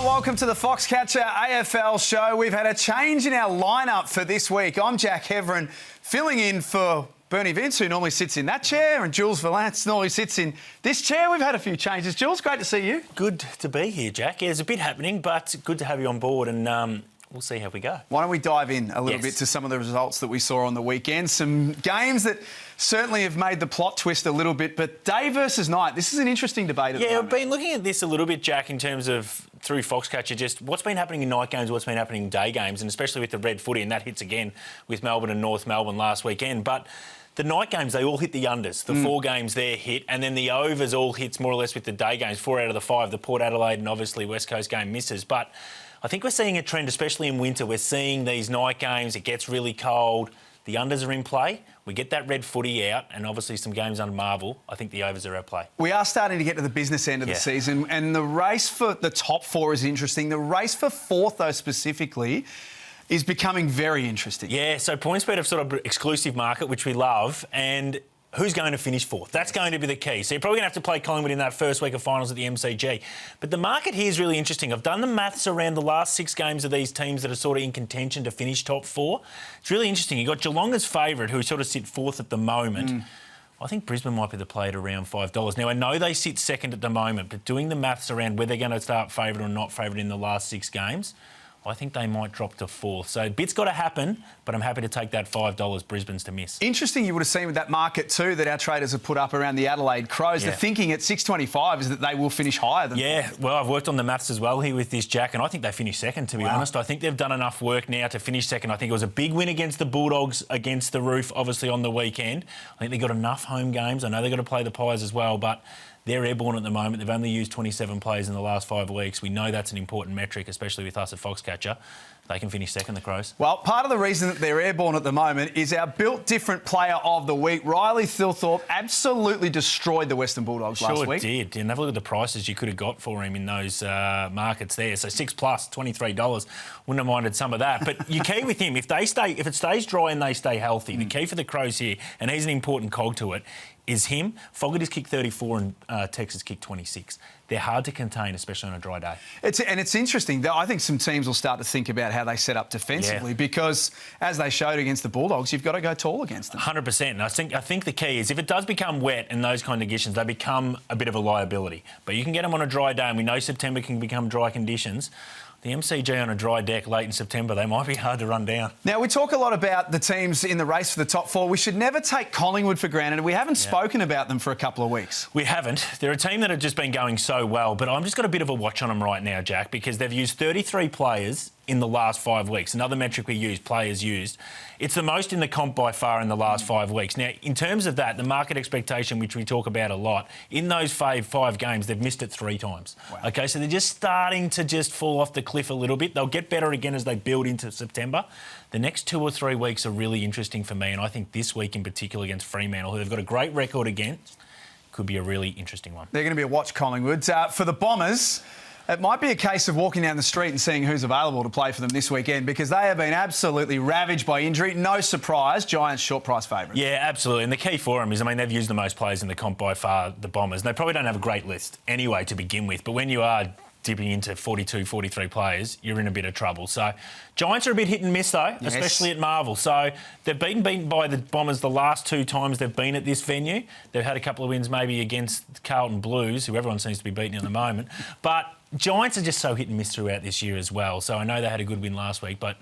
everyone. Welcome to the Foxcatcher AFL show. We've had a change in our lineup for this week. I'm Jack Heverin, filling in for Bernie Vince, who normally sits in that chair, and Jules Vallance normally sits in this chair. We've had a few changes. Jules, great to see you. Good to be here, Jack. Yeah, there's a bit happening, but good to have you on board, and we'll see how we go. Why don't we dive in a little bit to some of the results that we saw on the weekend? Some games that certainly have made the plot twist a little bit, but day versus night, this is an interesting debate at the moment. I've been looking at this a little bit, Jack, in terms of through Foxcatcher, just what's been happening in night games, what's been happening in day games, and especially with the red footy, and that hits again with Melbourne and North Melbourne last weekend. But the night games, they all hit the unders. The 4 games there hit, and then the overs all hits more or less with the day games. 4 out of the 5, the Port Adelaide and obviously West Coast game misses. But I think we're seeing a trend, especially in winter. We're seeing these night games, it gets really cold, the unders are in play, we get that red footy out, and obviously some games under Marvel. I think the overs are at play. We are starting to get to the business end of the season, and the race for the top 4 is interesting. The race for 4th, though, specifically, is becoming very interesting. Yeah, so PointsBet have sort of exclusive market, which we love, and who's going to finish 4th? That's going to be the key. So you're probably going to have to play Collingwood in that first week of finals at the MCG. But the market here is really interesting. I've done the maths around the last 6 games of these teams that are sort of in contention to finish top 4. It's really interesting. You've got Geelong as favourite, who sort of sit 4th at the moment. I think Brisbane might be the play at around $5. Now, I know they sit 2nd at the moment, but doing the maths around whether they're going to start favourite or not favourite in the last 6 games, I think they might drop to 4th. So a bit's got to happen, but I'm happy to take that $5 Brisbane's to miss. Interesting, you would have seen with that market too that our traders have put up around the Adelaide Crows. The thinking at 6.25 is that they will finish higher than 4th. Well, I've worked on the maths as well here with this, Jack, and I think they finish 2nd, to be honest. I think they've done enough work now to finish 2nd. I think it was a big win against the Bulldogs against the Roof, obviously, on the weekend. I think they've got enough home games. I know they've got to play the Pies as well, but they're airborne at the moment. They've only used 27 players in the last 5 weeks. We know that's an important metric, especially with us at Foxcatcher. They can finish 2nd, the Crows. Well, part of the reason that they're airborne at the moment is our built different player of the week. Riley Thilthorpe absolutely destroyed the Western Bulldogs last week. Sure did. And have a look at the prices you could have got for him in those markets there. So 6 plus, $23. Wouldn't have minded some of that. But your key with him, if it stays dry and they stay healthy, the key for the Crows here, and he's an important cog to it, is him. Fogarty's kicked 34 and Texas kicked 26. They're hard to contain, especially on a dry day. It's interesting. I think some teams will start to think about how they set up defensively because, as they showed against the Bulldogs, you've got to go tall against them. 100%. And I think the key is if it does become wet in those kind of conditions, they become a bit of a liability. But you can get them on a dry day, and we know September can become dry conditions. The MCG on a dry deck late in September, they might be hard to run down. Now, we talk a lot about the teams in the race for the top 4. We should never take Collingwood for granted. We haven't spoken about them for a couple of weeks. We haven't. They're a team that have just been going so well, but I've just got a bit of a watch on them right now, Jack, because they've used 33 players in the last 5 weeks. Another metric we use, players used. It's the most in the comp by far in the last 5 weeks. Now, in terms of that, the market expectation, which we talk about a lot, in those 5 games, they've missed it 3 times. Wow. OK, so they're just starting to just fall off the cliff a little bit. They'll get better again as they build into September. The next 2 or 3 weeks are really interesting for me, and I think this week in particular against Fremantle, who they've got a great record against, could be a really interesting one. They're going to be a watch, Collingwood. For the Bombers, it might be a case of walking down the street and seeing who's available to play for them this weekend because they have been absolutely ravaged by injury. No surprise, Giants short price favourites. Yeah, absolutely. And the key for them is, they've used the most players in the comp by far, the Bombers. And they probably don't have a great list anyway to begin with. But when you are dipping into 42, 43 players, you're in a bit of trouble. So Giants are a bit hit and miss, though, especially at Marvel. So they've been beaten by the Bombers the last 2 times they've been at this venue. They've had a couple of wins maybe against Carlton Blues, who everyone seems to be beating at the moment. But Giants are just so hit and miss throughout this year as well. So I know they had a good win last week, but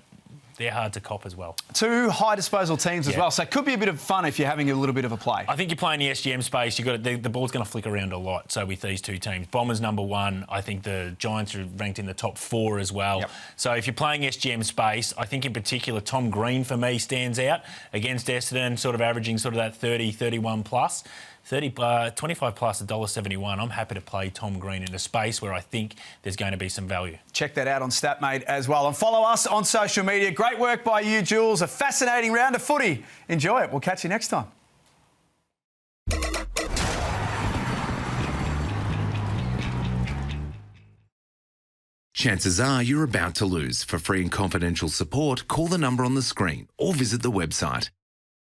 they're hard to cop as well. 2 high disposal teams as well, so it could be a bit of fun if you're having a little bit of a play. I think you're playing the SGM space. The ball's going to flick around a lot. So with these 2 teams, Bombers number 1. I think the Giants are ranked in the top 4 as well. So if you're playing SGM space, I think in particular Tom Green for me stands out against Essendon, sort of averaging sort of that 30, 31 plus. 25 plus $1.71. I'm happy to play Tom Green in a space where I think there's going to be some value. Check that out on StatMate as well. And follow us on social media. Great work by you, Jules. A fascinating round of footy. Enjoy it. We'll catch you next time. Chances are you're about to lose. For free and confidential support, call the number on the screen or visit the website.